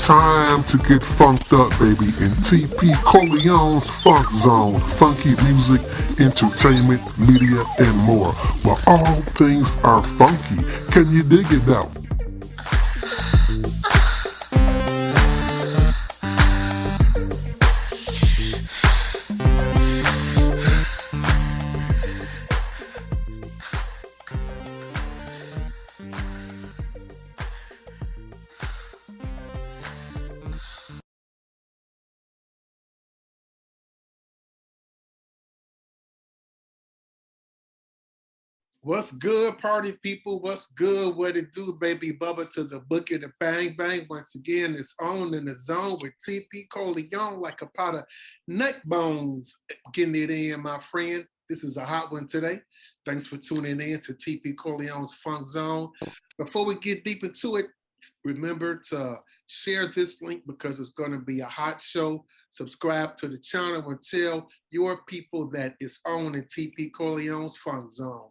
Time to get funked up, baby, in TP Corleone's Funk Zone. Funky music, entertainment, media, and more. But all things are funky. Can you dig it now? What's good, party people? What's good? What it do, baby? Bubba to the bookie, the bang bang. Once again, it's on in the zone with TP Corleone like a pot of neck bones. Getting it in, my friend. This is a hot one today. Thanks for tuning in to TP Corleone's Funk Zone. Before we get deep into it, remember to share this link because it's going to be a hot show. Subscribe to the channel and tell your people that it's on in TP Corleone's Funk Zone.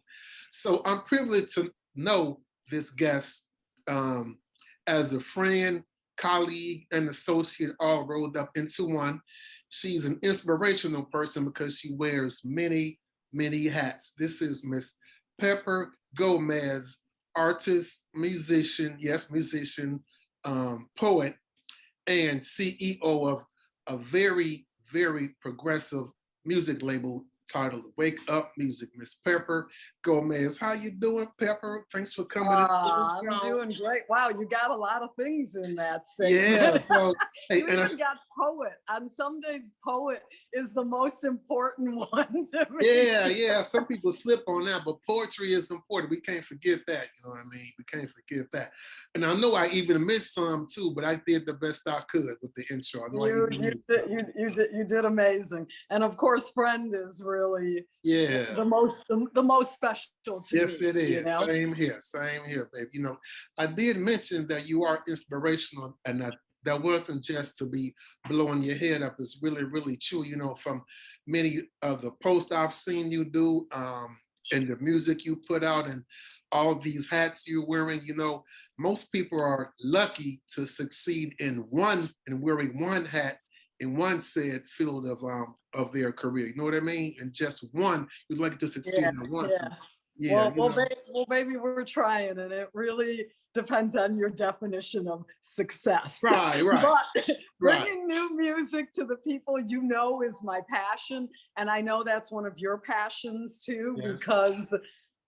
So I'm privileged to know this guest as a friend, colleague, and associate all rolled up into one. She's an inspirational person because she wears many, many hats. This is Miss Pepper Gomez, artist, musician, yes, musician, poet, and CEO of a very, very progressive music label titled Wake Up Music. Miss Pepper Gomez. How you doing, Pepper? Thanks for coming. I'm doing great. Wow, you got a lot of things in that statement. Yeah. So, hey, you even got poet. On some days, poet is the most important one to me. Yeah. Some people slip on that, but poetry is important. We can't forget that. You know what I mean? We can't forget that. And I know I even missed some too, but I did the best I could with the intro. I know you did amazing. And of course, friend is really the most special to me. Yes, it is. You know? Same here, babe. You know, I did mention that you are inspirational, and that wasn't just to be blowing your head up. It's really, really true. You know, from many of the posts I've seen you do, and the music you put out, and all these hats you're wearing. You know, most people are lucky to succeed in wearing one hat in one said field of their career. You know what I mean? And just one, you're lucky to succeed in one. Yeah. Well, baby, we're trying, and it really depends on your definition of success. Right. But bringing new music to the people you know is my passion, and I know that's one of your passions too, because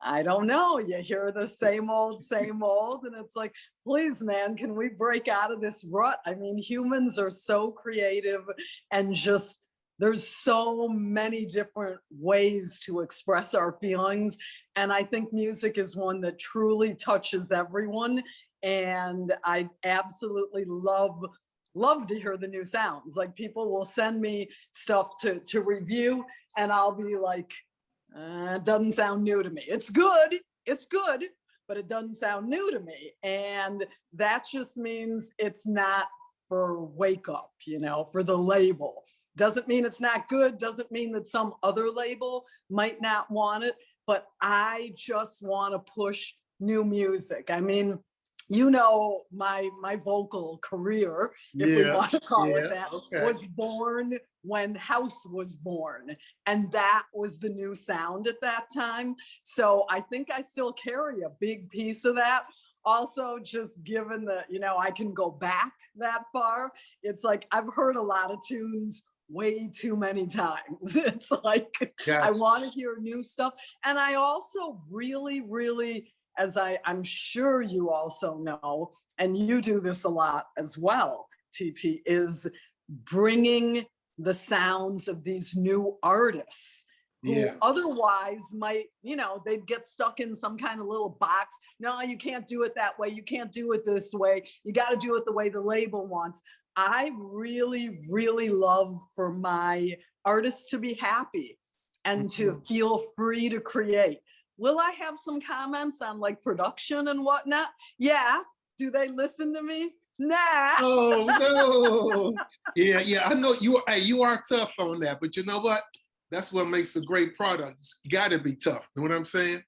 I don't know, you hear the same old, and it's like, please, man, can we break out of this rut? I mean, humans are so creative, and just there's so many different ways to express our feelings. And I think music is one that truly touches everyone. And I absolutely love to hear the new sounds. Like, people will send me stuff to review, and I'll be like, it doesn't sound new to me. It's good, but it doesn't sound new to me. And that just means it's not for Wake Up, you know, for the label. Doesn't mean it's not good, doesn't mean that some other label might not want it, but I just want to push new music. I mean, you know, my vocal career, if we want to call it that, was born when House was born. And that was the new sound at that time. So I think I still carry a big piece of that. Also, just given that, you know, I can go back that far, it's like I've heard a lot of tunes way too many times. It's like, I want to hear new stuff. And I also really, as I'm sure you also know, and you do this a lot as well, TP, is bringing the sounds of these new artists who otherwise might, you know, they'd get stuck in some kind of little box. No, you can't do it that way. You can't do it this way. You got to do it the way the label wants. I really love for my artists to be happy and to feel free to create. Will I have some comments on like production and whatnot? Yeah. Do they listen to me? Nah. Oh no. Yeah. I know you are tough on that, but you know what? That's what makes a great product. You got to be tough. You know what I'm saying?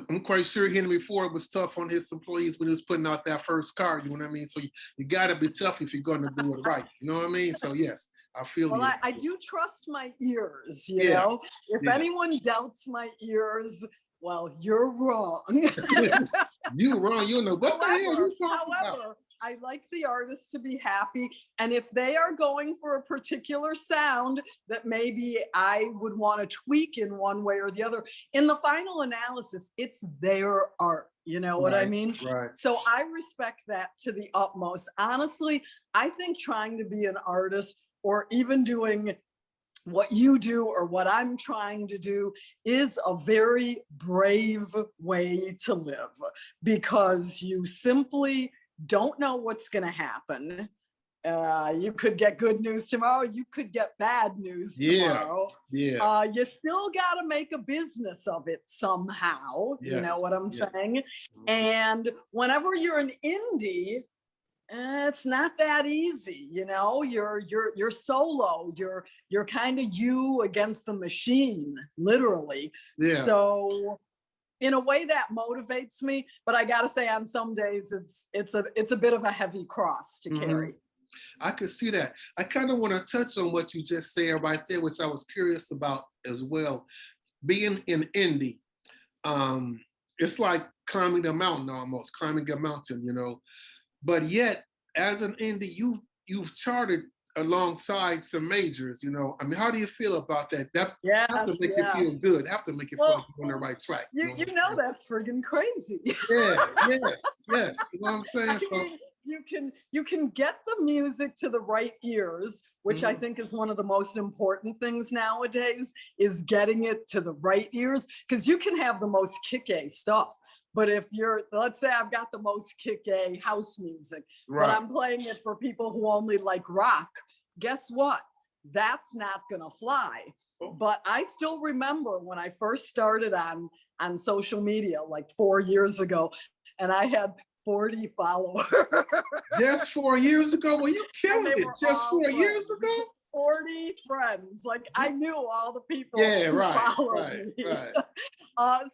I'm quite sure Henry Ford was tough on his employees when he was putting out that first car. You know what I mean? So you got to be tough if you're going to do it right. You know what I mean? So yes, I feel well, you. I do trust my ears, you Yeah. know. If anyone doubts my ears, well, you're wrong. You wrong. You know what the hell you talking about? However, I like the artists to be happy. And if they are going for a particular sound that maybe I would want to tweak in one way or the other, in the final analysis, it's their art. You know what I mean? Right. So I respect that to the utmost. Honestly, I think trying to be an artist or even doing what you do or what I'm trying to do is a very brave way to live, because you simply don't know what's going to happen. You could get good news tomorrow. You could get bad news tomorrow. Yeah. You still got to make a business of it somehow. Yes. You know what I'm saying? And whenever you're an indie, it's not that easy. You know, you're solo. You're kind of you against the machine, literally. Yeah. So in a way that motivates me, but I gotta say, on some days it's a bit of a heavy cross to carry. I could see that. I kind of want to touch on what you just said right there, which I was curious about as well. Being in indie, it's like climbing a mountain, almost climbing a mountain, you know. But yet, as an indie, you've charted alongside some majors, you know. I mean, how do you feel about that? That have to make you feel good. Have to make you feel like you're on the right track. You know that's friggin' crazy. Yes. You know what I'm saying? So you can get the music to the right ears, which I think is one of the most important things nowadays, is getting it to the right ears, because you can have the most kick-A stuff. But if let's say I've got the most kick-A house music, but I'm playing it for people who only like rock, guess what? That's not gonna fly. But I still remember when I first started on social media like 4 years ago, and I had 40 followers. Just 4 years ago? Well, you killed it. Just 4 years ago? 40 friends. Like, I knew all the people who followed me.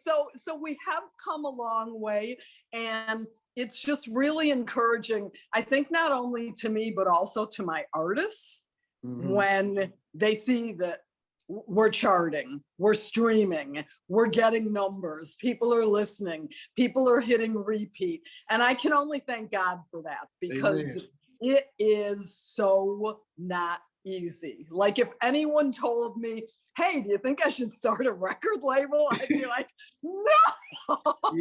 So we have come a long way, and it's just really encouraging, I think, not only to me, but also to my artists, when they see that we're charting, we're streaming, we're getting numbers, people are listening, people are hitting repeat. And I can only thank God for that, because it is so not easy. Like, if anyone told me, hey, do you think I should start a record label? I'd be like, no.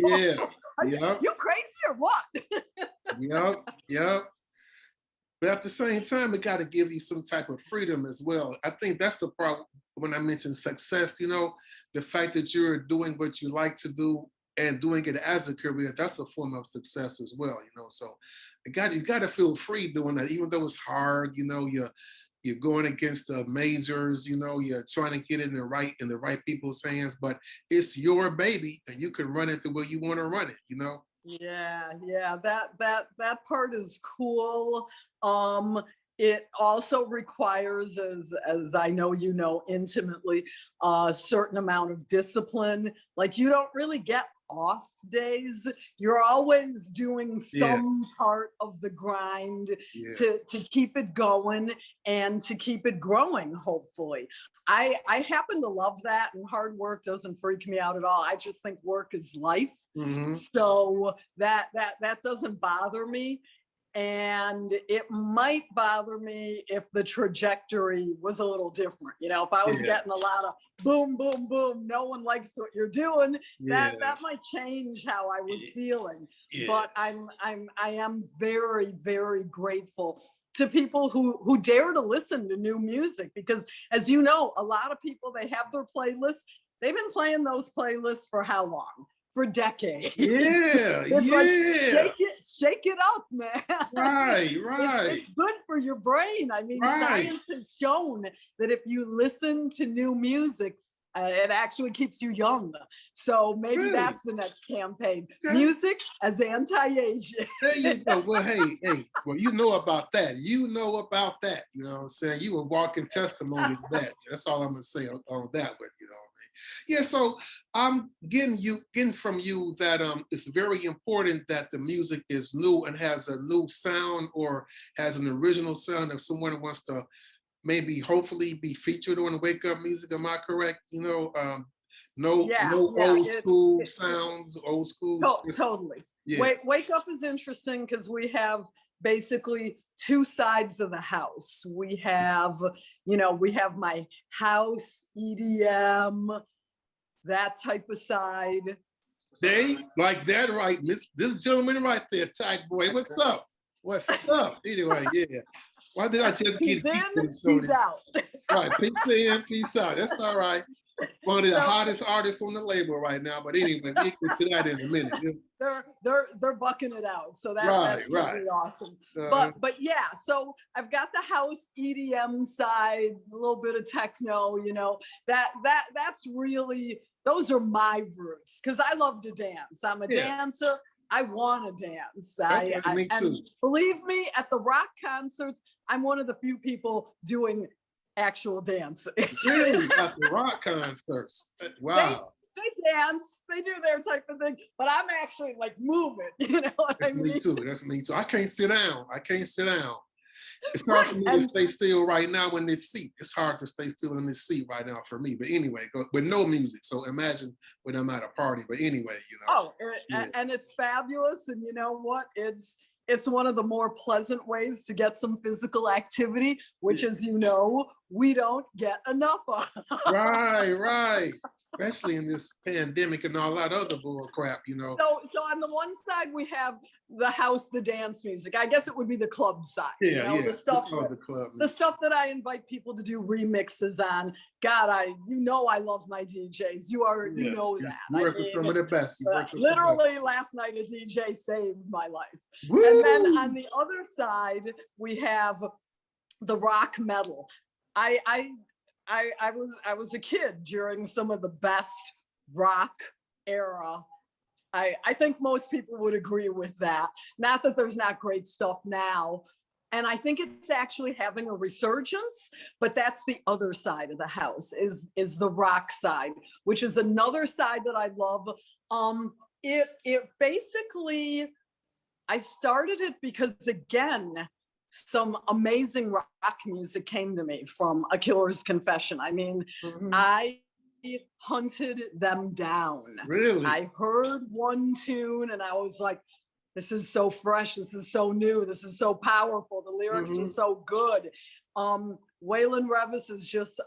You crazy or what? Yep. But at the same time, it got to give you some type of freedom as well. I think that's the problem when I mention success, you know, the fact that you're doing what you like to do and doing it as a career, that's a form of success as well, you know. So you got to feel free doing that, even though it's hard, you know, you're going against the majors, you know, you're trying to get it in the right people's hands, but it's your baby and you can run it the way you want to run it, you know? Yeah, that part is cool. It also requires, as I know you know intimately, a certain amount of discipline. Like, you don't really get off days. You're always doing some part of the grind to keep it going and to keep it growing, hopefully. I happen to love that, and hard work doesn't freak me out at all. I just think work is life. So that doesn't bother me. And it might bother me if the trajectory was a little different. You know, if I was getting a lot of boom, boom, boom, no one likes what you're doing, that might change how I was feeling. But I am very, very grateful to people who dare to listen to new music, because, as you know, a lot of people, they have their playlists. They've been playing those playlists for how long? For decades. Like, shake it up, man. Right. It's good for your brain. I mean, science has shown that if you listen to new music, it actually keeps you young. So maybe that's the next campaign. Music as anti-aging. There you go. Well, hey, well, you know about that. You know about that. You know what I'm saying? You were walking testimony to that. That's all I'm going to say on that one, you know. Yeah, so I'm getting from you that it's very important that the music is new and has a new sound or has an original sound. If someone wants to maybe hopefully be featured on the Wake Up Music, am I correct? Yeah, No yeah. old school sounds, old school. Totally. Yeah. Wake Up is interesting because we have basically two sides of the house. We have my house EDM, that type of side. They like that, right? This gentleman right there, Tag Boy. What's up? What's up? Anyway, yeah. Why did I just He's get in, he's out. Right, peace in, peace out. That's all right. One of the hottest artists on the label right now. But anyway, we'll get to that in a minute. They're bucking it out. So that's really awesome. But yeah, so I've got the house EDM side, a little bit of techno, that's really, those are my roots because I love to dance. I'm a dancer. I want to dance. Me too. And believe me, at the rock concerts, I'm one of the few people doing actual dancing. Really? At the rock concerts? Wow. They dance, they do their type of thing, but I'm actually like moving, you know what I mean? Me too, that's me too. I can't sit down. It's hard for me to stay still right now in this seat. It's hard to stay still in this seat right now for me. But anyway, with no music. So imagine when I'm at a party. But anyway, and it's fabulous. And you know what? It's one of the more pleasant ways to get some physical activity, which, as you know, we don't get enough of. Right. Especially in this pandemic and all that other bull crap, So on the one side, we have the house, the dance music. I guess it would be the club side. The stuff that I invite people to do remixes on. God, I love my DJs. You know that. You work with some of the best. Literally last night, a DJ saved my life. Woo! And then on the other side, we have the rock metal. I was a kid during some of the best rock era. I think most people would agree with that. Not that there's not great stuff now. And I think it's actually having a resurgence, but that's the other side of the house is the rock side, which is another side that I love. It basically, I started it because, again, some amazing rock music came to me from A Killer's Confession. I mean, I hunted them down. Really? I heard one tune and I was like, this is so fresh, this is so new, this is so powerful, the lyrics are so good. Waylon Revis is just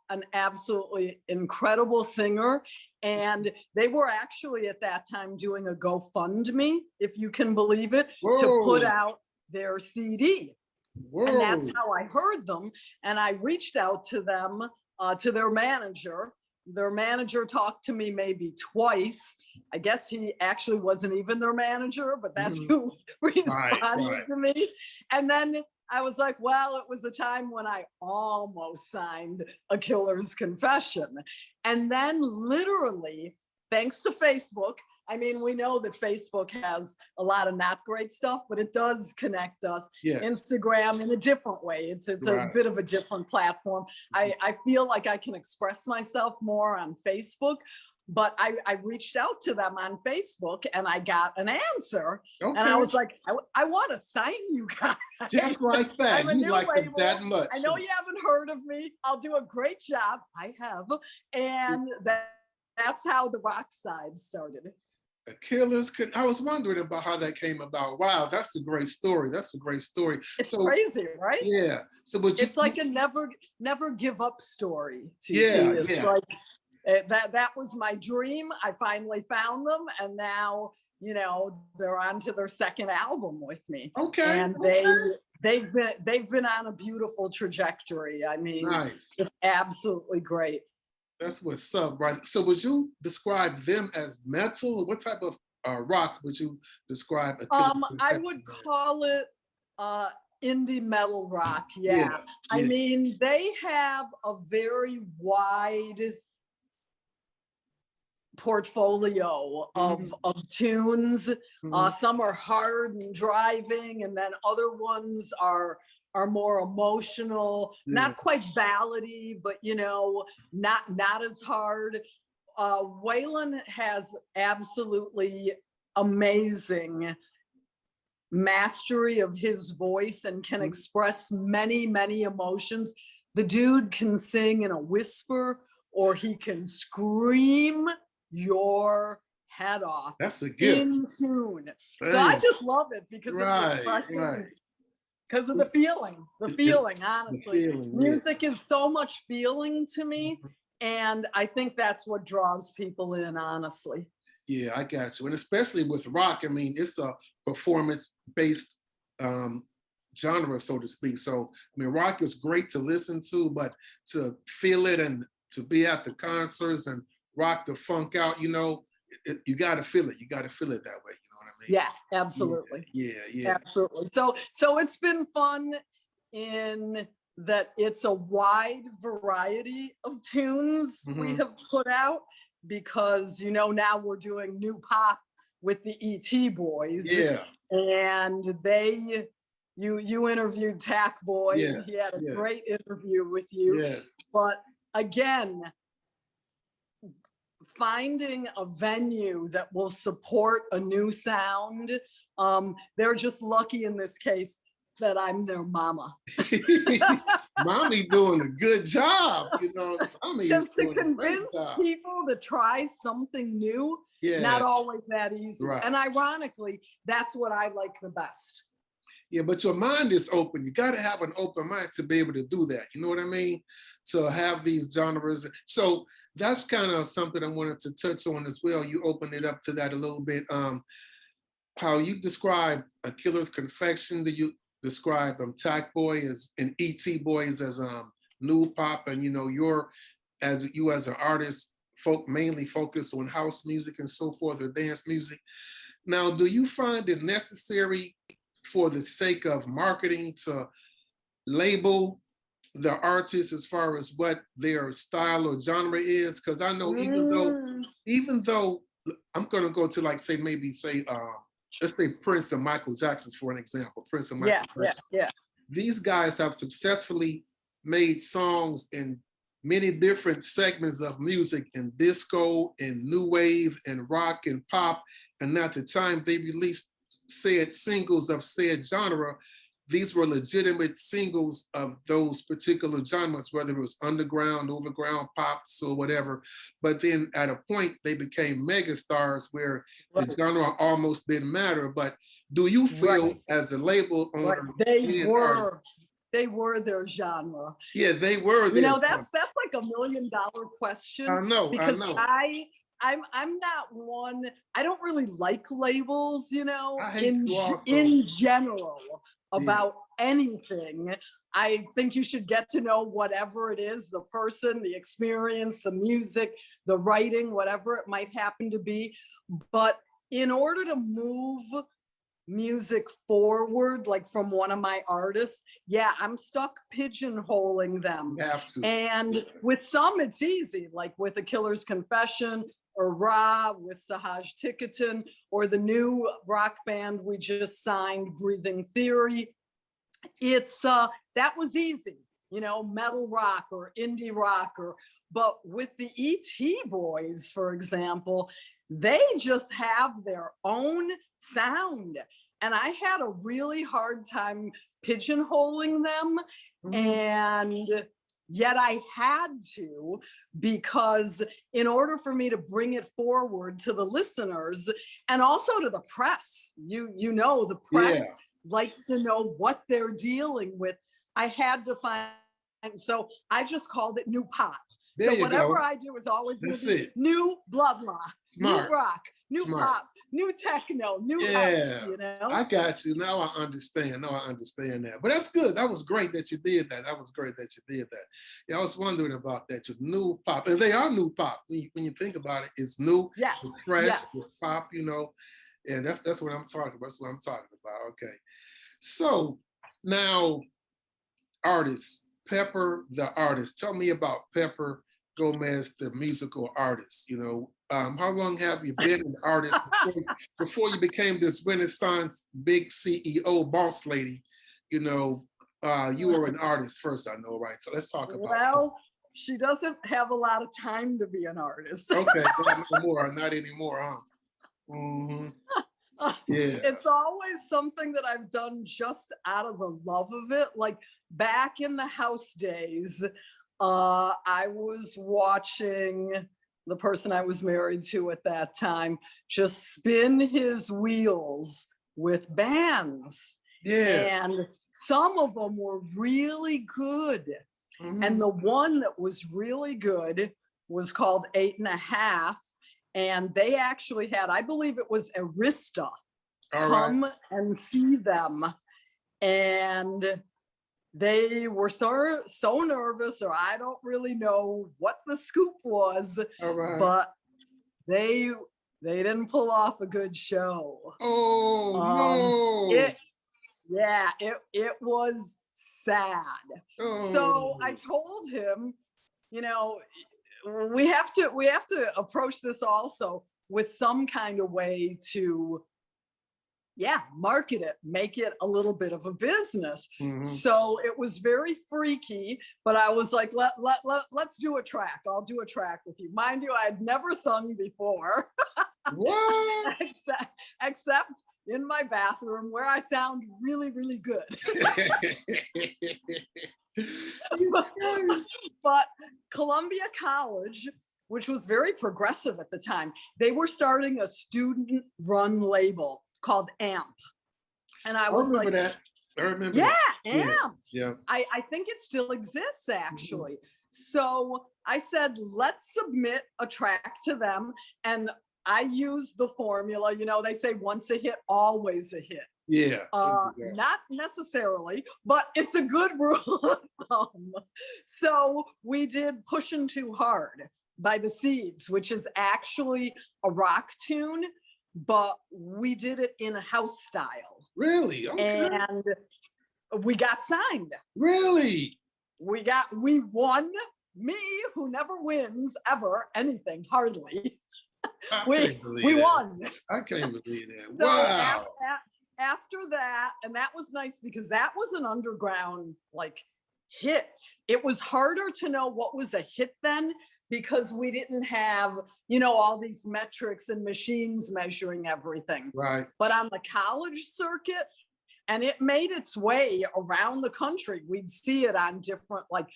an absolutely incredible singer, and they were actually at that time doing a GoFundMe, if you can believe it, to put out their CD. And that's how I heard them. And I reached out to them, to their manager. Their manager talked to me maybe twice. I guess he actually wasn't even their manager, but that's who responded to me. And then I was like, well, it was the time when I almost signed A Killer's Confession. And then literally, thanks to Facebook, I mean, we know that Facebook has a lot of not great stuff, but it does connect us. Yes. Instagram in a different way. It's a bit of a different platform. I feel like I can express myself more on Facebook, but I reached out to them on Facebook and I got an answer. Okay. And I was like, I want to sign you guys. Just like that. You like them that much. I know you haven't heard of me. I'll do a great job. I have. And that's how the rock side started. A Killer's. I was wondering about how that came about. Wow, that's a great story. It's crazy, right? Yeah. So, it's like a never give up story. It's like that was my dream. I finally found them, and now they're on to their second album with me. Okay. And they've been on a beautiful trajectory. I mean, it's absolutely great. That's what's up, right? So would you describe them as metal? What type of rock would you describe? I would call it indie metal rock. Yeah. I mean, they have a very wide portfolio of tunes. Some are hard and driving, and then other ones are more emotional, not quite ballady, but you know, not as hard. Waylon has absolutely amazing mastery of his voice and can express many, many emotions. The dude can sing in a whisper, or he can scream your head off. That's a gift. In tune. So I just love it because of the expression. Because of the feeling, honestly. The feeling, music is so much feeling to me. And I think that's what draws people in, honestly. Yeah, I got you. And especially with rock, I mean, it's a performance-based genre, so to speak. So, I mean, rock is great to listen to, but to feel it and to be at the concerts and rock the funk out, you know, you got to feel it. You got to feel it that way. You know what I mean? Yeah, absolutely. Yeah. Absolutely. So it's been fun in that it's a wide variety of tunes we have put out, because, you know, now we're doing new pop with the ET Boys. Yeah. And you interviewed Tack Boy, and he had a great interview with you. Yes. But again, finding a venue that will support a new sound, they're just lucky in this case that I'm their mama. Mommy doing a good job, you know. Just to convince people to try something new, not always that easy. Right. And ironically, that's what I like the best. Yeah, but your mind is open. You got to have an open mind to be able to do that. You know what I mean? To have these genres. So that's kind of something I wanted to touch on as well. You opened it up to that a little bit. How you describe A Killer's Confession, do you describe Tack Boy as and ET Boys as new pop, and you know, as an artist, mainly focus on house music and so forth, or dance music. Now, do you find it necessary for the sake of marketing to label the artist as far as what their style or genre is? Because I know even though I'm gonna go to like say let's say Prince and Michael Jackson for an example. Prince and Michael Jackson. Yeah. These guys have successfully made songs in many different segments of music, in disco, in new wave, and rock and pop. And at the time they released said singles of said genre, these were legitimate singles of those particular genres, whether it was underground, overground, pops, or whatever. But then at a point, they became megastars where the genre almost didn't matter. But do you feel as a label owner, they were their genre? Yeah, they were. You know, that's like $1 million question. I know. Because I'm not one, I don't really like labels, you know, in general about anything. I think you should get to know whatever it is, the person, the experience, the music, the writing, whatever it might happen to be. But in order to move music forward, like from one of my artists, I'm stuck pigeonholing them. You have to. And with some, it's easy, like with A Killer's Confession, or Ra with Sahaj Ticketon, or the new rock band we just signed, Breathing Theory. It's that was easy, you know, metal rock or indie rock, but with the ET Boys, for example, they just have their own sound. And I had a really hard time pigeonholing them. And yet I had to, because in order for me to bring it forward to the listeners and also to the press, you know, the press likes to know what they're dealing with. I had to find, so I just called it new pop. There so whatever I do is always going to be new blah blah, new rock, new pop, new techno, new house, you know? I got you. Now I understand. That. But that's good. That was great that you did that. That was great that you did that. Yeah, I was wondering about that. Your new pop. And they are new pop. When you think about it, it's new, it's fresh, it's pop, you know. And that's what I'm talking about. That's what I'm talking about. Okay. So now, artists, Pepper the artist. Tell me about Pepper Gomez, the musical artist. You know, How long have you been an artist before you became this Renaissance big CEO boss lady? You know, you were an artist first, I know, right? So let's talk about that. Well, she doesn't have a lot of time to be an artist. Okay, not anymore, huh? Mm-hmm. Yeah. It's always something that I've done just out of the love of it. Like back in the house days, I was watching the person I was married to at that time just spin his wheels with bands. Yeah. And some of them were really good. Mm-hmm. And the one that was really good was called 8½. And they actually had, I believe it was Arista, come and see them. And they were so nervous, or I don't really know what the scoop was, but they didn't pull off a good show. Oh, no. It was sad. Oh. So I told him, you know, we have to approach this also with some kind of way to market it, make it a little bit of a business. Mm-hmm. So it was very freaky, but I was like, let's do a track. I'll do a track with you. Mind you, I had never sung before. What? except in my bathroom where I sound really, really good. But Columbia College, which was very progressive at the time, they were starting a student-run label called AMP. And I was like, that. I remember yeah, that. AMP. Yeah. I think it still exists, actually. Mm-hmm. So I said, let's submit a track to them. And I used the formula, you know, they say once a hit, always a hit. Yeah. Not necessarily, but it's a good rule of thumb. So we did Pushin' Too Hard by the Seeds, which is actually a rock tune, but we did it in a house style. Really? Okay. And we got signed. Really? We won. Me, who never wins ever anything, hardly. We won. I can't believe that. So wow. After that, and that was nice because that was an underground like hit. It was harder to know what was a hit then because we didn't have, you know, all these metrics and machines measuring everything. Right. But on the college circuit, and it made its way around the country. We'd see it on different like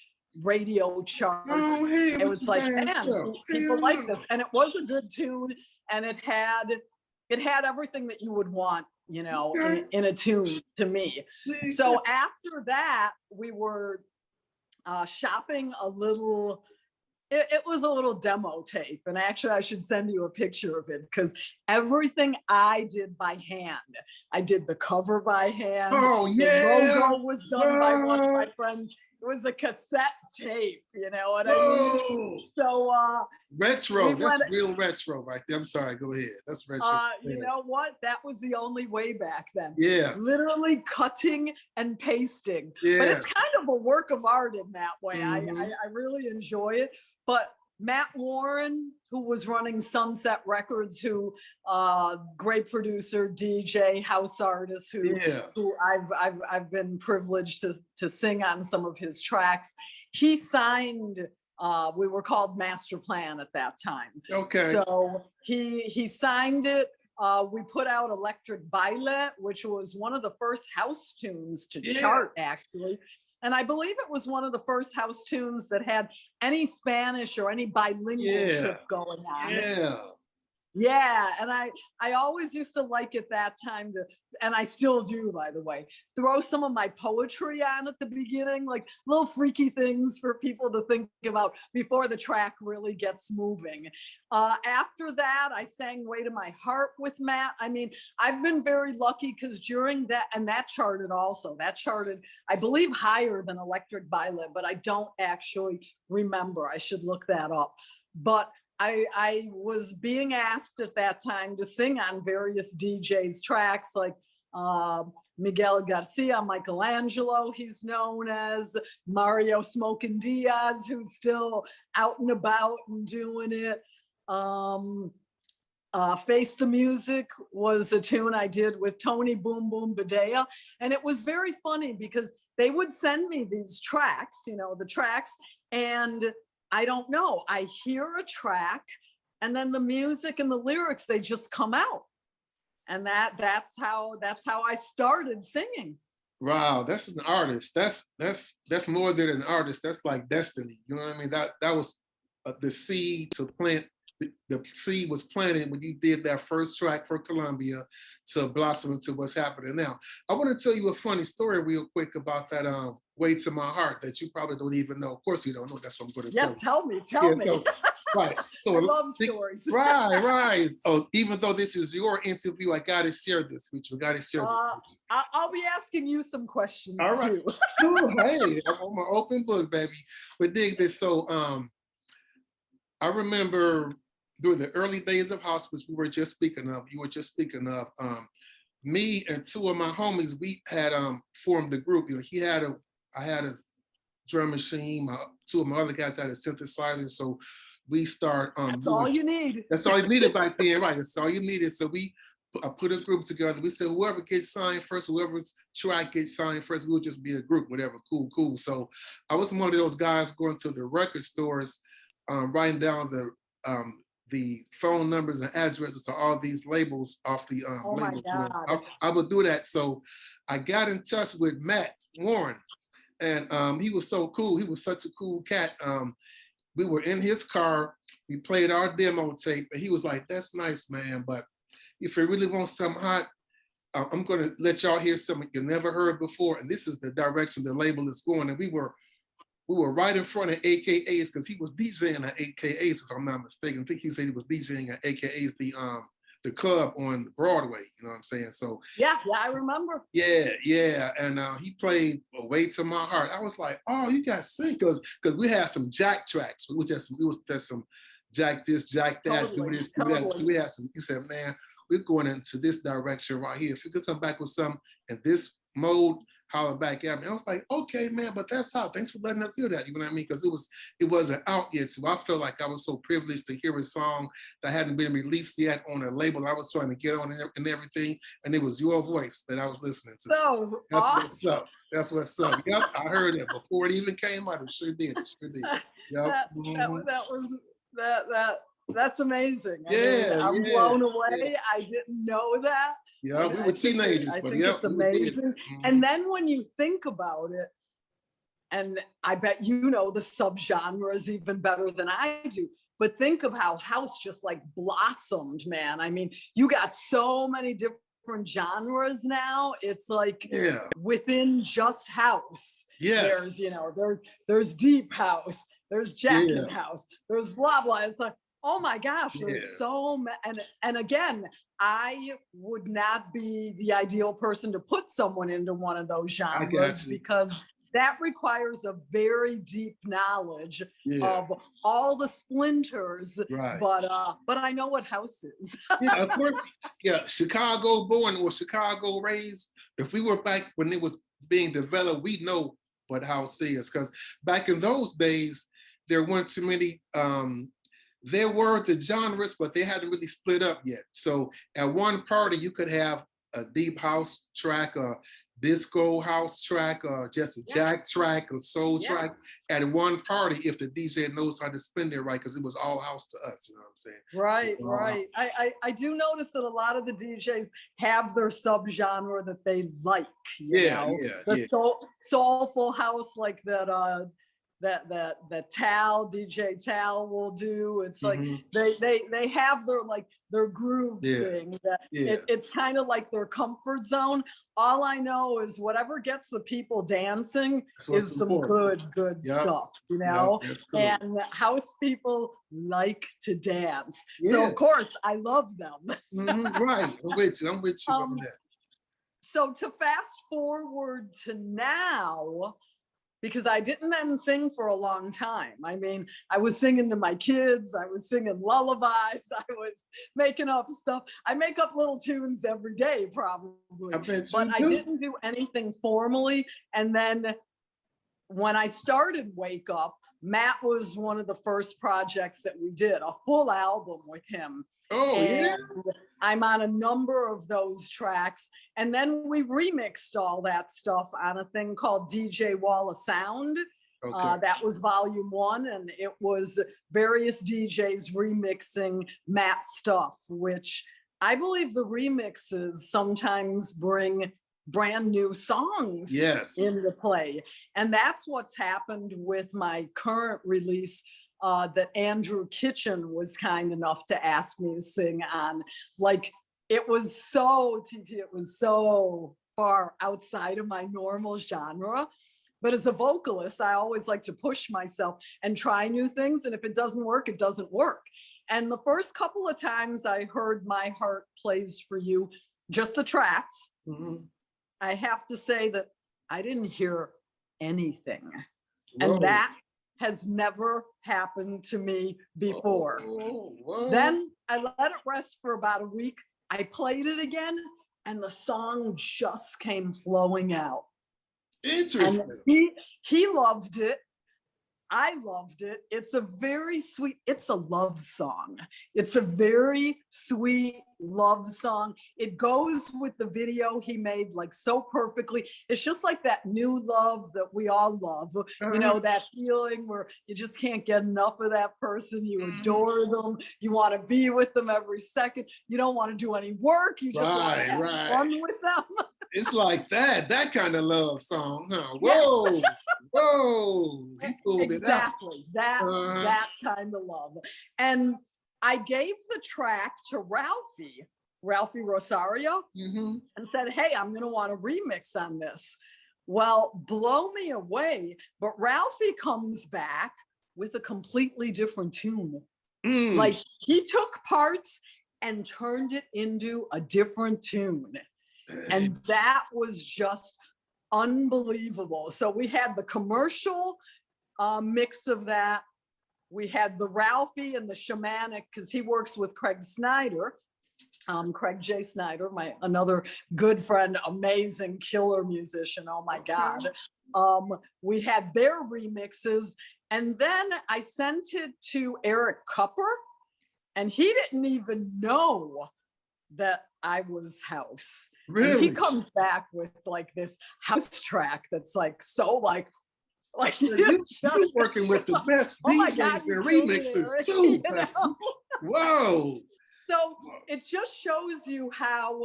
radio charts. Oh, hey, it was like, man, people like this. And it was a good tune, and it had everything that you would want, you know, in a tune to me. So after that, we were shopping a little. It was a little demo tape, and actually I should send you a picture of it because everything I did by hand. I did the cover by hand. Oh yeah. The logo was done by one of my friends. It was a cassette tape, you know what I mean? So retro, that's real retro right there. I'm sorry, go ahead. That's retro. You know what? That was the only way back then. Yeah. Literally cutting and pasting. Yeah. But it's kind of a work of art in that way. Mm-hmm. I really enjoy it. But Matt Warren, who was running Sunset Records, who great producer, DJ, house artist, who I've been privileged to sing on some of his tracks. He signed. We were called Master Plan at that time. Okay. So he signed it. We put out Electric Baile, which was one of the first house tunes to chart, actually. And I believe it was one of the first house tunes that had any Spanish or any bilingual going on. Yeah, and I always used to like at that time to, and I still do, by the way, throw some of my poetry on at the beginning, like little freaky things for people to think about before the track really gets moving. After that, I sang Way to My Harp with Matt. I mean, I've been very lucky because during that, and that charted also, I believe, higher than Electric Baile, but I don't actually remember. I should look that up. But I was being asked at that time to sing on various DJs' tracks like Miguel Garcia, Michelangelo, he's known as, Mario Smokin' Diaz, who's still out and about and doing it. Face the Music was a tune I did with Tony Boom Boom Badea. And it was very funny because they would send me these tracks, you know, the tracks, and I don't know, I hear a track and then the music and the lyrics, they just come out. And that's how I started singing. Wow, that's an artist. That's more than an artist. That's like destiny. You know what I mean? That was the seed to plant. The seed was planted when you did that first track for Columbia to blossom into what's happening now. I want to tell you a funny story real quick about that Way to My Heart that you probably don't even know. Of course you don't know. That's what I'm going to tell you. Yes, tell me. So, right. So I love stories. Right. Oh, even though this is your interview, I got to share this with you. I got to share this with you. I'll be asking you some questions all right. too. Cool. Hey, I'm an open book, baby. But dig this. So I remember during the early days of hospice, you were just speaking of, me and two of my homies, we had formed the group. You know, I had a drum machine, two of my other guys had a synthesizer, so we start that's all you need. That's all you needed back then, right? That's all you needed. So I put a group together. We said whoever gets signed first, whoever's track gets signed first, we'll just be a group, whatever, cool. So I was one of those guys going to the record stores, writing down the phone numbers and addresses to all these labels off the oh my label. God. I would do that. So I got in touch with Matt Warren, and he was so cool. He was such a cool cat. We were in his car. We played our demo tape, and he was like, "That's nice, man, but if you really want something hot, I'm going to let y'all hear something you never heard before." And this is the direction the label is going. And we were right in front of AKA's because he was DJing at AKA's, if I'm not mistaken. I think he said he was DJing at AKA's, the club on Broadway. You know what I'm saying? So yeah, I remember. Yeah. And he played "A Way to My Heart." I was like, "Oh, you got sync," because we had some jack tracks. It was some jack this, jack that, totally, do this, do that. So we had some. He said, "Man, we're going into this direction right here. If you could come back with something in this mode, holler back at me." I was like, "Okay, man, but that's how. Thanks for letting us hear that." You know what I mean? Because it wasn't out yet. So I felt like I was so privileged to hear a song that hadn't been released yet on a label I was trying to get on and everything. And it was your voice that I was listening to. So that's awesome. What's up. That's what's up. Yep, I heard it before it even came out. It sure did. Yep. That's amazing. I'm blown away. Yeah. I didn't know that. Yeah, we were teenagers. I think it's amazing. And then when you think about it, and I bet you know the subgenres even better than I do, but think of how house just like blossomed, man. I mean, you got so many different genres now. It's like within just house. Yes. There's deep house, there's jacking house, there's blah, blah. It's like, oh my gosh, there's so many. And again, I would not be the ideal person to put someone into one of those genres because that requires a very deep knowledge of all the splinters. Right. But I know what house is. Yeah, of course. Yeah, Chicago born or Chicago raised. If we were back when it was being developed, we know what house is, because back in those days, there weren't too many. There were the genres, but they hadn't really split up yet. So at one party, you could have a deep house track, a disco house track, or just a jack track, or soul track at one party if the DJ knows how to spin it right, because it was all house to us, you know what I'm saying? Right. I do notice that a lot of the DJs have their subgenre that they like, you know? The soulful house like that that DJ Tal will do. It's like they have their groove thing that it's kind of like their comfort zone. All I know is whatever gets the people dancing is some good stuff, you know. Cool. And house people like to dance, so of course I love them. Right, I'm with you on that. So to fast forward to now, because I didn't then sing for a long time. I mean, I was singing to my kids, I was singing lullabies, I was making up stuff. I make up little tunes every day, probably. But I didn't do anything formally. And then when I started Wake Up, Matt was one of the first projects that we did, a full album with him. Oh, and yeah. I'm on a number of those tracks. And then we remixed all that stuff on a thing called DJ Wall of Sound. Okay. That was volume 1, and it was various DJs remixing Matt's stuff, which I believe the remixes sometimes bring brand new songs into play. And that's what's happened with my current release that Andrew Kitchen was kind enough to ask me to sing on. Like, it was so far outside of my normal genre. But as a vocalist, I always like to push myself and try new things. And if it doesn't work, it doesn't work. And the first couple of times I heard My Heart Plays for You, just the tracks, I have to say that I didn't hear anything. Whoa. And that has never happened to me before. Then I let it rest for about a week. I played it again, and the song just came flowing out. Interesting. And he loved it. I loved it. It's a very sweet, it's a love song. It's a very sweet love song. It goes with the video he made like so perfectly. It's just like that new love that we all love. You know, that feeling where you just can't get enough of that person. You adore them. You want to be with them every second. You don't want to do any work. You just want to have fun with them. It's like that kind of love song, huh? Whoa, yes. Whoa, he pulled it out. Exactly, that kind of love. And I gave the track to Ralphie Rosario, and said, hey, I'm gonna want a remix on this. Well, blow me away, but Ralphie comes back with a completely different tune. Like, he took parts and turned it into a different tune. And that was just unbelievable. So we had the commercial mix of that. We had the Ralphie and the shamanic, because he works with Craig Snyder, Craig J. Snyder, another good friend, amazing killer musician. Oh my God. We had their remixes. And then I sent it to Eric Kupper, and he didn't even know that I was house. Really? And he comes back with like this house track that's like so like you're working with the best DJs and remixers too. You know? Whoa. So it just shows you how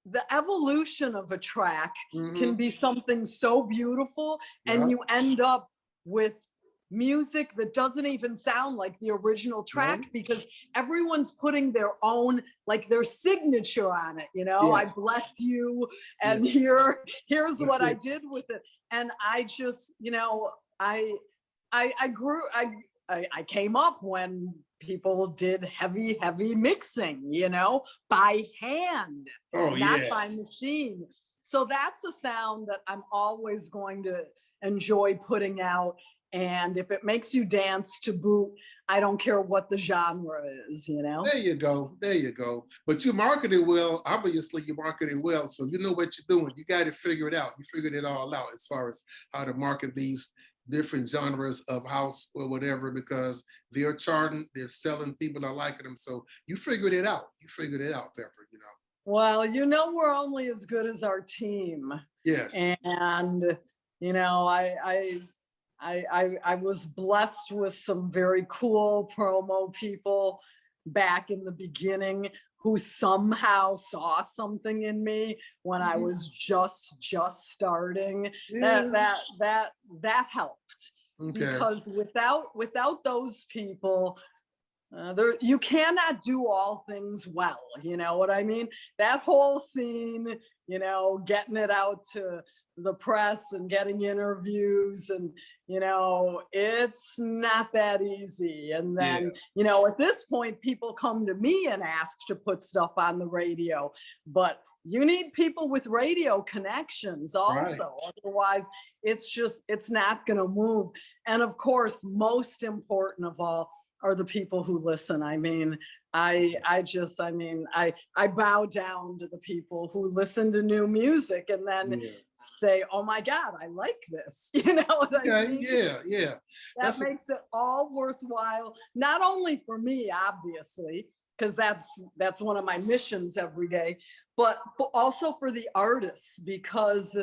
the evolution of a track can be something so beautiful, and you end up with music that doesn't even sound like the original track, because everyone's putting their own, like, their signature on it, you know. I bless you, and here's what I did with it. And I just, you know, I came up when people did heavy mixing, you know, by hand, not by machine. So that's a sound that I'm always going to enjoy putting out. And if it makes you dance to boot, I don't care what the genre is, you know? There you go. There you go. But you marketed well. Obviously, you marketed well. So you know what you're doing. You got to figure it out. You figured it all out as far as how to market these different genres of house or whatever, because they're charting, they're selling, people are liking them. So you figured it out. You figured it out, Pepper, you know? Well, you know, we're only as good as our team. Yes. And, you know, I was blessed with some very cool promo people back in the beginning who somehow saw something in me when I was just starting. That helped, because without those people, you cannot do all things well. You know what I mean? That whole scene, you know, getting it out to the press and getting interviews, and you know, it's not that easy. And then you know, at this point, people come to me and ask to put stuff on the radio, but you need people with radio connections also. Otherwise it's not going to move. And of course, most important of all, are the people who listen. I mean, I bow down to the people who listen to new music and then say, oh my God, I like this. You know what I mean? Yeah. That makes it all worthwhile, not only for me, obviously, because that's one of my missions every day, but also for the artists, because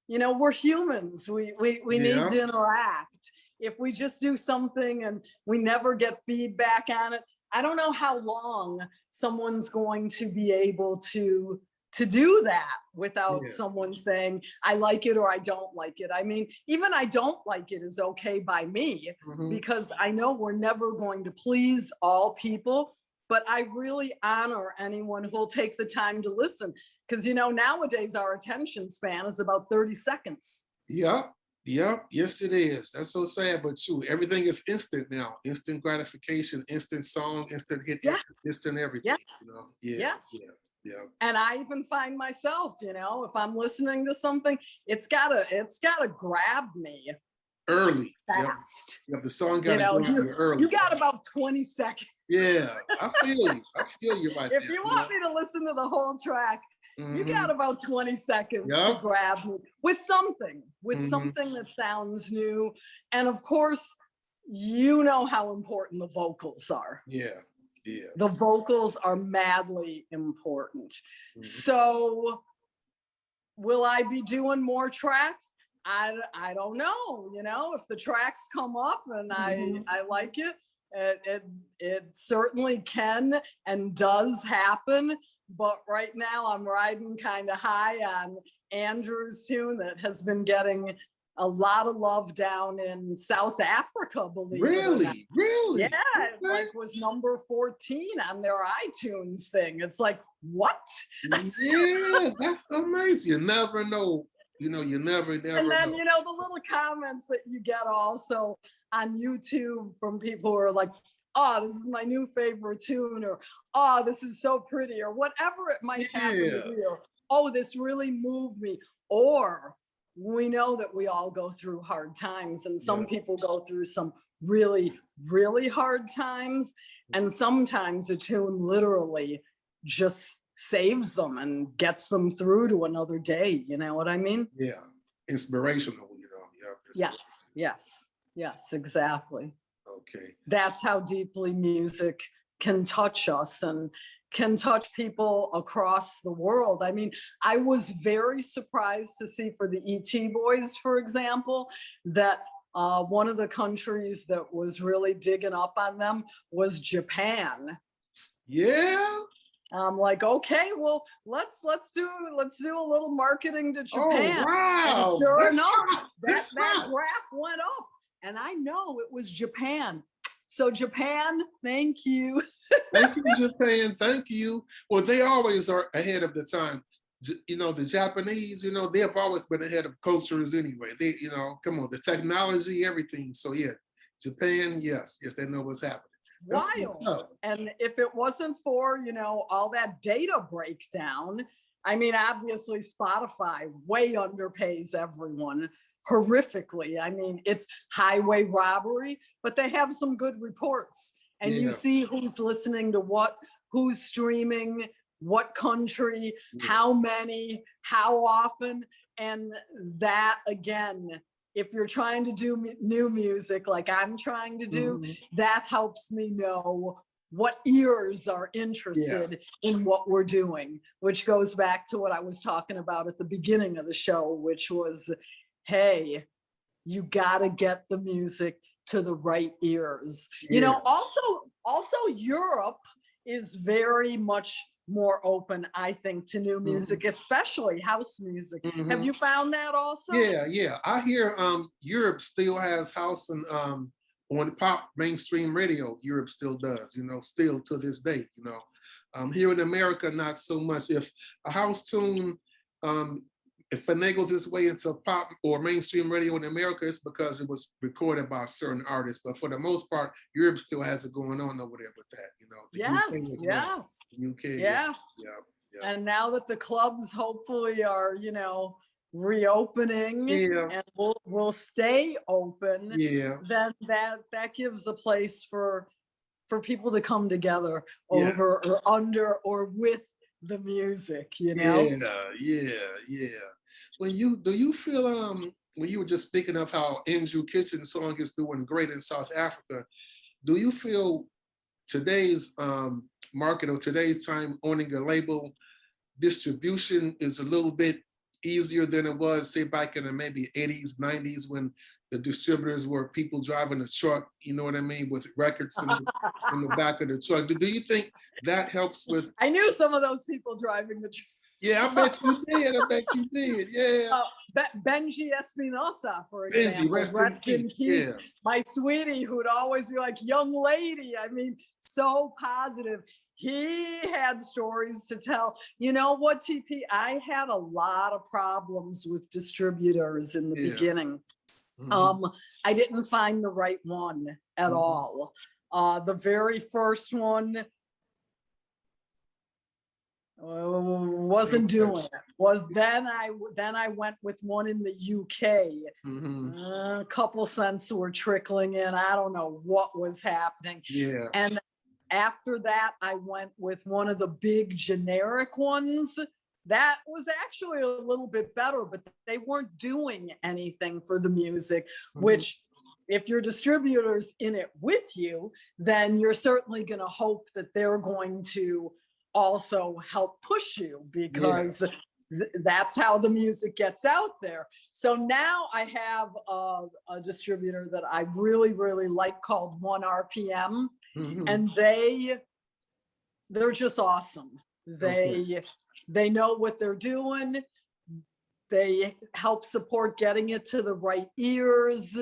we're humans. We need to interact. If we just do something and we never get feedback on it, I don't know how long someone's going to be able to do that without someone saying, I like it or I don't like it. I mean, even I don't like it is okay by me, because I know we're never going to please all people, but I really honor anyone who'll take the time to listen. Because, nowadays our attention span is about 30 seconds. Yep. Yes, it is. That's so sad, but true. Everything is instant now. Instant gratification, instant song, instant hit, instant everything. Yes. And I even find myself, if I'm listening to something, it's gotta grab me early, fast. Yep. The song got to go early. You got about 20 seconds. Yeah, I feel you right there. If you want me to listen to the whole track, you got about 20 seconds to grab me with something that sounds new. And of course, you know how important the vocals are. Yeah. The vocals are madly important. So will I be doing more tracks? I don't know. If the tracks come up and I like it, it certainly can and does happen. But right now I'm riding kind of high on Andrew's tune that has been getting a lot of love down in South Africa, believe it or not. Really? Yeah, it was number 14 on their iTunes thing. It's like, what? Yeah, that's amazing. You never know. You never And then, know. the little comments that you get also on YouTube from people who are like, oh, this is my new favorite tune, or oh, this is so pretty, or whatever it might happen to be, or oh, this really moved me. Or we know that we all go through hard times, and some people go through some really, really hard times, and sometimes a tune literally just saves them and gets them through to another day. You know what I mean? Yeah, inspirational. Yes, exactly. Okay. That's how deeply music can touch us and can touch people across the world. I mean, I was very surprised to see for the ET Boys, for example, that one of the countries that was really digging up on them was Japan. Yeah. I'm like, okay, well, let's do a little marketing to Japan. Oh, wow. And sure enough, that graph went up. And I know it was Japan. So Japan, thank you. Thank you, Japan. Thank you. Well, they always are ahead of the time. The Japanese, they have always been ahead of cultures anyway. They, come on, the technology, everything. So yeah, Japan, yes, they know what's happening. Wild. And if it wasn't for, all that data breakdown, I mean, obviously Spotify way underpays everyone horrifically. I mean, it's highway robbery, but they have some good reports. And you see who's listening to what, who's streaming, what country, how many, how often. And that, again, if you're trying to do new music like I'm trying to do, that helps me know what ears are interested in what we're doing, which goes back to what I was talking about at the beginning of the show, which was, hey, you gotta get the music to the right ears. Also Europe is very much more open, I think, to new music, especially house music. Have you found that also? Yeah. I hear Europe still has house and on pop mainstream radio. Europe still does, still to this day. Here in America, not so much. If a house tune it finagles its way into pop or mainstream radio in America, it's because it was recorded by a certain artist. But for the most part, Europe still has it going on over there with that, The UK. Yeah. And now that the clubs hopefully are, reopening and will stay open, then that gives a place for for people to come together over or under or with the music, you know? Yeah. Do you feel when you were just speaking of how Andrew Kitchen's song is doing great in South Africa, do you feel today's market or today's time owning a label distribution is a little bit easier than it was, say, back in the maybe 80s, 90s when the distributors were people driving a truck, you know what I mean, with records in the back of the truck. Do you think that helps with? I knew some of those people driving the truck. Yeah, I bet you did. Yeah. Benji Espinosa, for example, rest in peace. Yeah. My sweetie, who'd always be like, young lady. I mean, so positive. He had stories to tell. You know what, TP? I had a lot of problems with distributors in the beginning. I didn't find the right one at all. The very first one wasn't doing it. Then I went with one in the UK. A couple cents were trickling in. I don't know what was happening. Yeah. And after that, I went with one of the big generic ones. That was actually a little bit better, but they weren't doing anything for the music, which if your distributor's in it with you, then you're certainly going to hope that they're going to also help push you, because that's how the music gets out there. So now I have a distributor that I really, really like called 1RPM, and they're just awesome. They know what they're doing. They help support getting it to the right ears.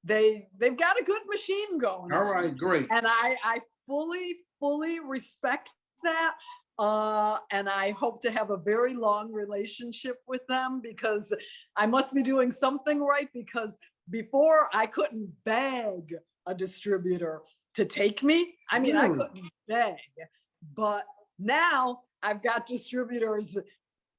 They've got a good machine going. All right, great. And I fully respect that. And I hope to have a very long relationship with them, because I must be doing something right, because before I couldn't beg a distributor to take me. I mean, I couldn't beg, but now I've got distributors,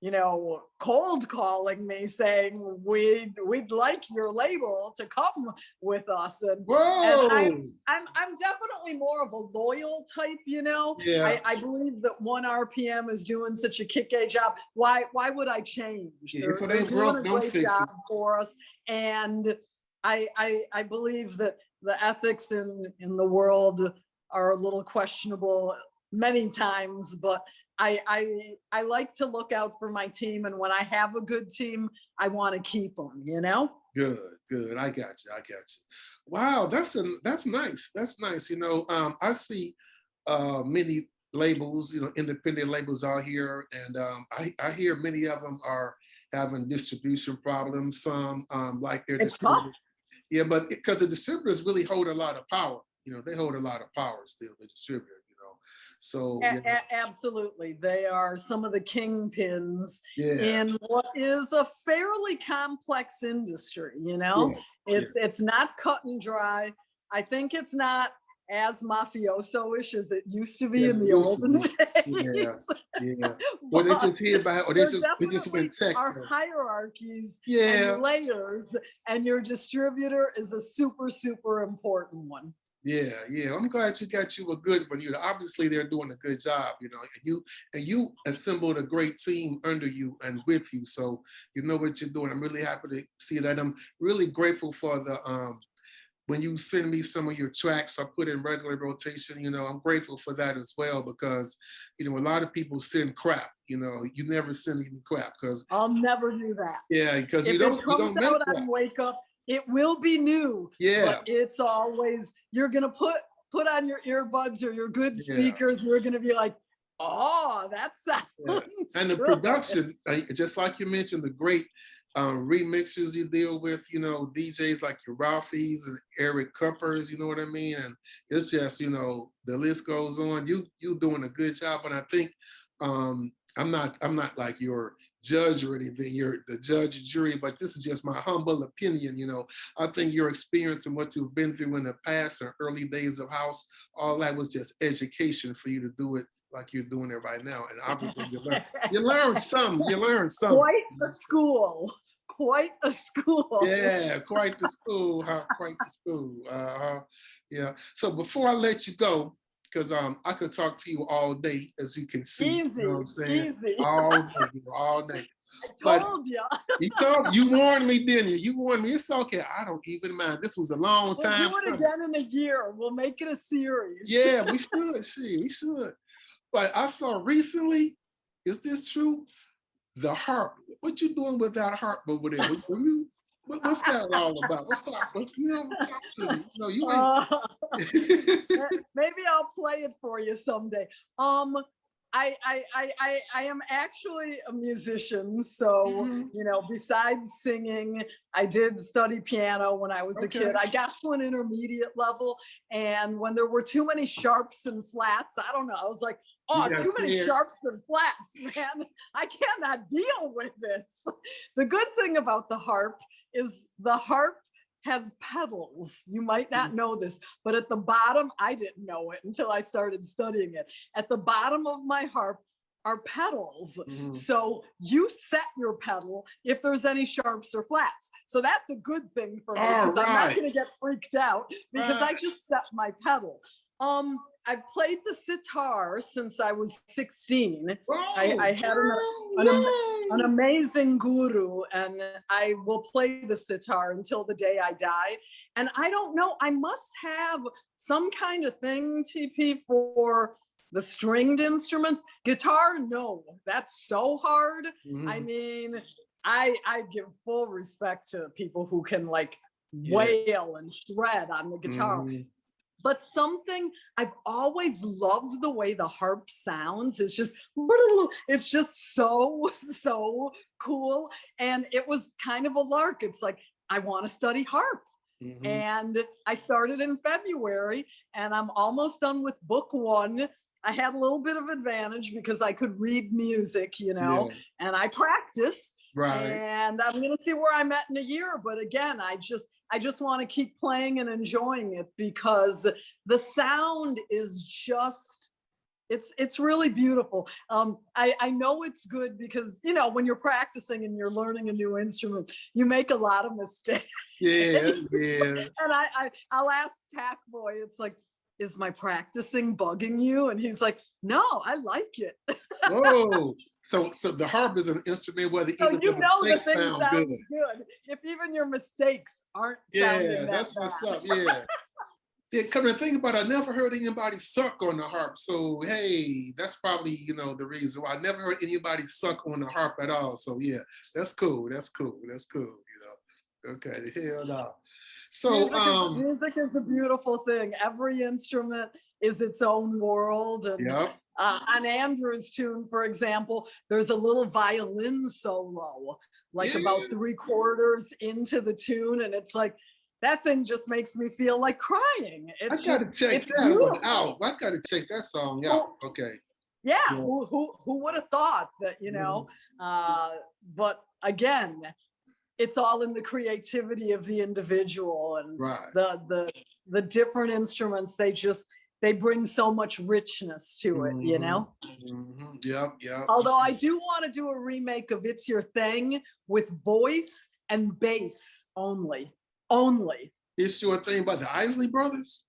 you know, cold calling me saying, we'd like your label to come with us. And I'm definitely more of a loyal type, you know. Yeah. I believe that 1RPM is doing such a kick-a job. Why would I change? They're doing a great job for us. And I believe that the ethics in the world are a little questionable many times, but I like to look out for my team, and when I have a good team, I want to keep them, you know? Good. I got you. Wow, that's nice. That's nice. You know, I see many labels, you know, independent labels out here, and I hear many of them are having distribution problems. Some like their distributors. Yeah, but because the distributors really hold a lot of power. You know, they hold a lot of power still, the distributor. So absolutely, they are some of the kingpins in what is a fairly complex industry. You know, it's not cut and dry. I think it's not as mafioso-ish as it used to be in the olden days. Or they just hear about, or they just went tech. Our hierarchies and layers, and your distributor is a super important one. Yeah. I'm glad you got you a good one. You know, obviously they're doing a good job. You know, and you assembled a great team under you and with you. So you know what you're doing. I'm really happy to see that. I'm really grateful for the when you send me some of your tracks, I put in regular rotation. You know, I'm grateful for that as well, because you know a lot of people send crap. You know, you never send any crap, because I'll never do that. Yeah, because you don't make out on Wake Up. It will be new, but it's always, you're going to put on your earbuds or your good speakers. You're going to be like, oh, that sounds And the production, just like you mentioned, the great remixers you deal with, you know, DJs like your Ralphies and Eric Cuppers, you know what I mean? And it's just, you know, the list goes on. You doing a good job. And I think I'm not like your judge or anything, you're the judge and jury, but this is just my humble opinion. You know, I think your experience and what you've been through in the past or early days of house, all that was just education for you to do it like you're doing it right now. And obviously you learn something. Quite the school. quite a school. Yeah, quite the school, quite the school. Yeah. So before I let you go, because I could talk to you all day, as you can see. Easy, You know what I'm saying? easy. All day, all day. I But told you. you warned me, didn't you? You warned me. It's okay. I don't even mind. This was a long We'll time do it coming. again in a year. We'll make it a series. Yeah, we should. We should. But I saw recently, is this true? The harp. What you doing with that harp over there? What's that all about? What's that? You know, talk to me. No, you ain't. Maybe I'll play it for you someday. I am actually a musician, so you know, besides singing, I did study piano when I was a kid. I got to an intermediate level, and when there were too many sharps and flats, I don't know, I was like, oh, too many sharps and flats, man. I cannot deal with this. The good thing about the harp is the harp has pedals. You might not know this, but at the bottom, I didn't know it until I started studying it. At the bottom of my harp are pedals. So you set your pedal if there's any sharps or flats. So that's a good thing for me, because I'm not going to get freaked out because I just set my pedal. I've played the sitar since I was 16. I had an amazing guru, and I will play the sitar until the day I die. And I don't know, I must have some kind of thing, TP, for the stringed instruments. Guitar, no, that's so hard. I mean, I give full respect to people who can like wail and shred on the guitar. But something I've always loved, the way the harp sounds. It's just so cool. And it was kind of a lark. It's like, I want to study harp. And I started in February, and I'm almost done with book 1. I had a little bit of advantage because I could read music, you know, and I practiced. And I'm going to see where I'm at in a year. But again, I just want to keep playing and enjoying it, because the sound is just, it's really beautiful. I know it's good because, you know, when you're practicing and you're learning a new instrument, you make a lot of mistakes. And I'll ask Tack Boy, it's like, is my practicing bugging you? And he's like, no, I like it. Whoa. So the harp is an instrument where the thing sounds good if even your mistakes aren't sounding that bad. What's up. Come to think about it, I never heard anybody suck on the harp. So hey, that's probably, you know, the reason why I never heard anybody suck on the harp at all. So yeah, that's cool. You know. Okay, hell no. So music is a beautiful thing. Every instrument is its own world. And on Andrew's tune, for example, there's a little violin solo, like about 3/4 into the tune, and it's like, that thing just makes me feel like crying. I gotta check that out. I gotta check that song out. Okay. Yeah. Who would have thought that, you know? But again, it's all in the creativity of the individual, and the different instruments. They bring so much richness to it, you know? Although I do want to do a remake of It's Your Thing with voice and bass only. It's Your Thing by the Isley Brothers?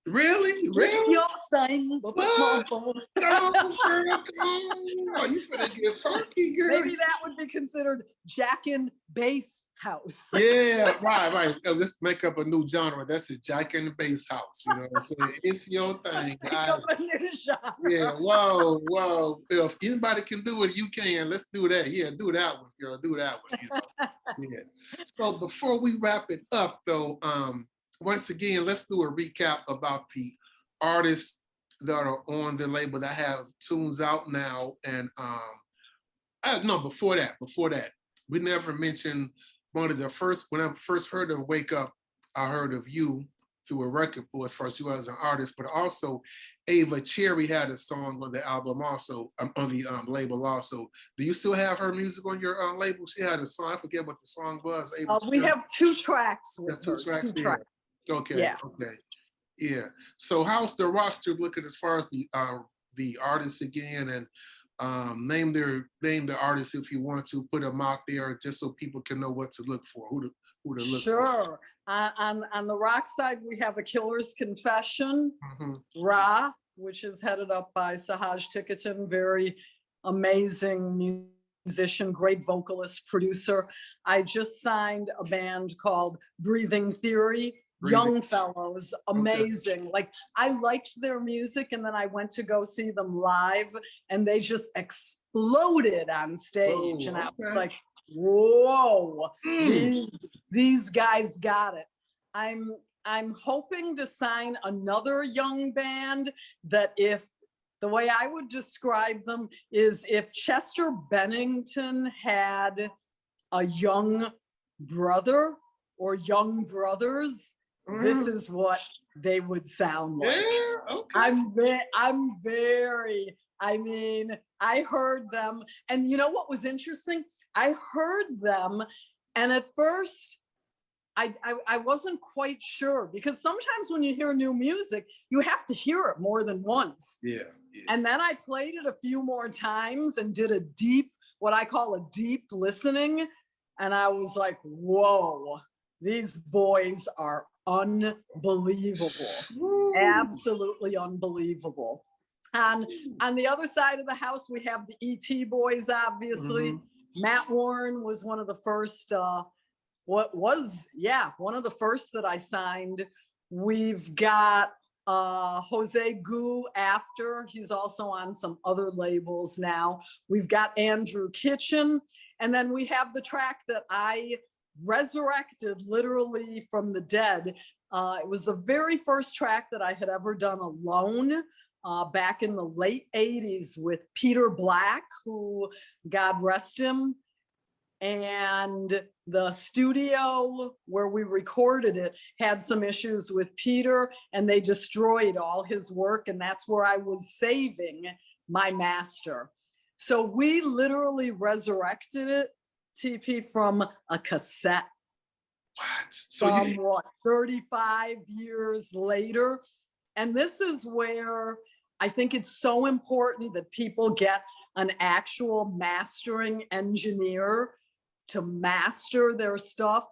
Really? It's your thing. What? Oh, you finna get funky, girl. Maybe that would be considered Jackin' Bass House. Yeah, right. Let's make up a new genre. That's a Jackin' Bass House. You know what I'm saying? It's your thing. Make up a new genre. Yeah, whoa. If anybody can do it, you can. Let's do that. Yeah, do that one, girl. Do that one. You know? Yeah. So before we wrap it up, though, once again, let's do a recap about the artists that are on the label that have tunes out now. And before that, we never mentioned one of the first, when I first heard of Wake Up, I heard of you through a record for as far as you as an artist, but also Ava Cherry had a song on the album also, on the label also. Do you still have her music on your label? She had a song, I forget what the song was. We have 2 tracks with her. 2 tracks. Okay. Yeah. Okay. Yeah. So how's the roster looking as far as the artists again, and name the artist if you want to, put them out there just so people can know what to look for, who to look for. Sure. On the rock side, we have A Killer's Confession, Ra, which is headed up by Sahaj Tickerton, very amazing musician, great vocalist, producer. I just signed a band called Breathing Theory. Young fellows, amazing. Okay. Like, I liked their music, and then I went to go see them live, and they just exploded on stage. And I was like, whoa, these guys got it. I'm hoping to sign another young band that, if the way I would describe them is if Chester Bennington had a young brother or young brothers, this is what they would sound like. Yeah, okay. I heard them, and you know what was interesting? I heard them, and at first I wasn't quite sure, because sometimes when you hear new music, you have to hear it more than once. Yeah. And then I played it a few more times and did what I call a deep listening. And I was like, whoa, these boys are unbelievable. Woo. Absolutely unbelievable. And on the other side of the house, we have the E.T. boys, obviously. Matt Warren was one of the first, one of the first that I signed. We've got Jose Gu after. He's also on some other labels now. We've got Andrew Kitchen. And then we have the track that I resurrected literally from the dead. It was the very first track that I had ever done alone back in the late 80s with Peter Black, who, God rest him. And the studio where we recorded it had some issues with Peter, and they destroyed all his work. And that's where I was saving my master. So we literally resurrected it, TP, from a cassette. What? So 35 years later. And this is where I think it's so important that people get an actual mastering engineer to master their stuff,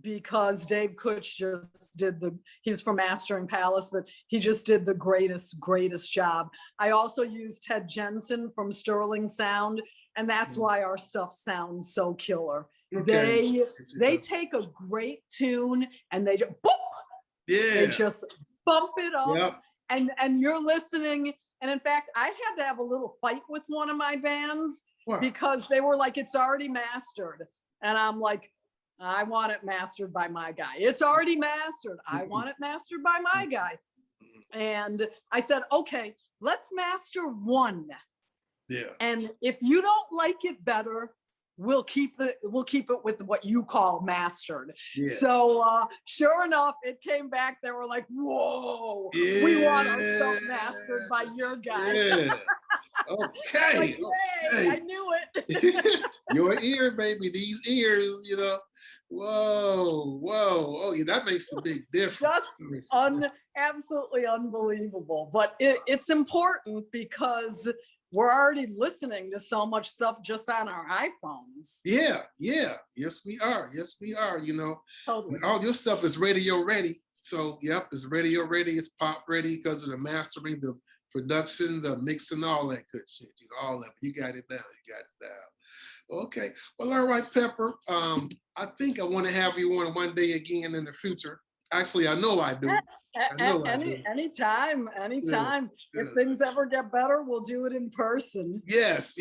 because Dave Kutch just did he's from Mastering Palace, but he just did the greatest job. I also used Ted Jensen from Sterling Sound, and that's why our stuff sounds so killer. Okay. They take a great tune and they just, boop, they just bump it up, and you're listening. And in fact, I had to have a little fight with one of my bands. What? Because they were like, it's already mastered. And I'm like, I want it mastered by my guy. It's already mastered. I want it mastered by my guy. And I said, okay, let's master one. Yeah. And if you don't like it better, we'll keep it with what you call mastered. Yeah. So sure enough, it came back. They were like, whoa, we want our stuff mastered by your guy. Yeah. Okay. Like, okay. I knew it. Your ear, baby, these ears, you know. Whoa. Oh, yeah, that makes a big difference. Just absolutely unbelievable. But it's important because we're already listening to so much stuff just on our iPhones. Yeah. Yes, we are. You know, totally. All your stuff is radio ready. So, yep, it's radio ready. It's pop ready because of the mastering, the production, the mixing, all that good shit. You know, all of it. You got it down. Okay. Well, all right, Pepper. I think I want to have you on one day again in the future. Actually, I know I do. Anytime. Yeah. If things ever get better, we'll do it in person. Yes,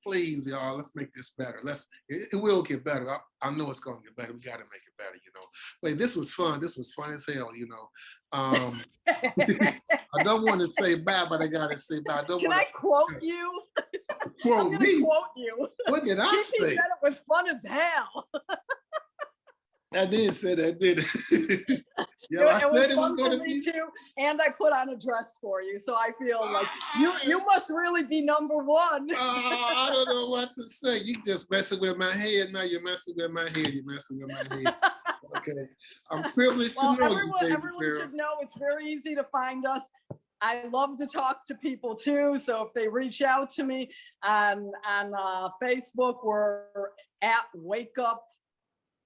please, y'all. Let's make this better. It will get better. I know it's gonna get better. We gotta make it better, you know. But this was fun. This was fun as hell, you know. I don't want to say bye, but I gotta say bye. Can I quote you? Quote me? Quote you. What did I say? He said it was fun as hell. I did say that, didn't I? Yeah, it was fun for me too, and I put on a dress for you, so I feel like you must really be number one. I don't know what to say. You just messing with my head. Now you're messing with my head. Okay, I'm privileged to know you, baby everyone girl. should know it's very easy to find us. I love to talk to people too. So if they reach out to me on Facebook, we're at Wake Up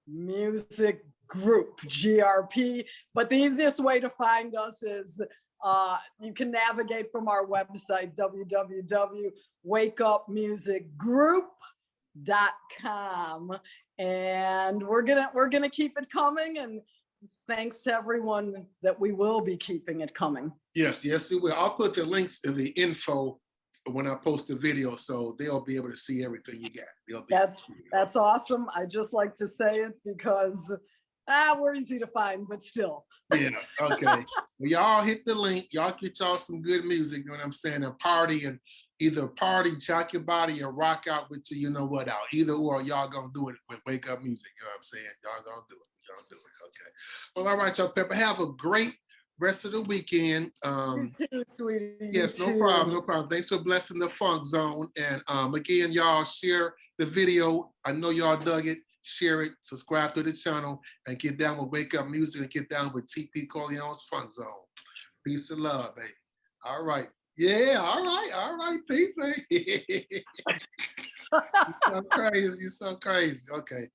Music Group, GRP. But the easiest way to find us is you can navigate from our website, www.wakeupmusicgroup.com. And we're gonna keep it coming, and thanks to everyone that we will be keeping it coming. Yes, yes, it will. I'll put the links in the info when I post the video, so they'll be able to see everything you got. That's awesome. I just like to say it because we're easy to find, but still. Yeah, okay. Well, y'all hit the link. Y'all get y'all some good music, you know what I'm saying, and party, and either party, jack your body, or rock out with you know what out. Either or, y'all gonna do it with Wake Up Music, you know what I'm saying? Y'all gonna do it. Y'all do it, okay. Well, all right, y'all, Pepper. Have a great rest of the weekend. You too, sweetie. Yes, no problem, no problem. Thanks for blessing the Funk Zone. And again, y'all share the video. I know y'all dug it. Share it, subscribe to the channel, and get down with Wake Up Music and get down with TP Corleone's Funk Zone. Peace and love, baby. All right. Yeah, all right. Peace, baby. You're so crazy. Okay.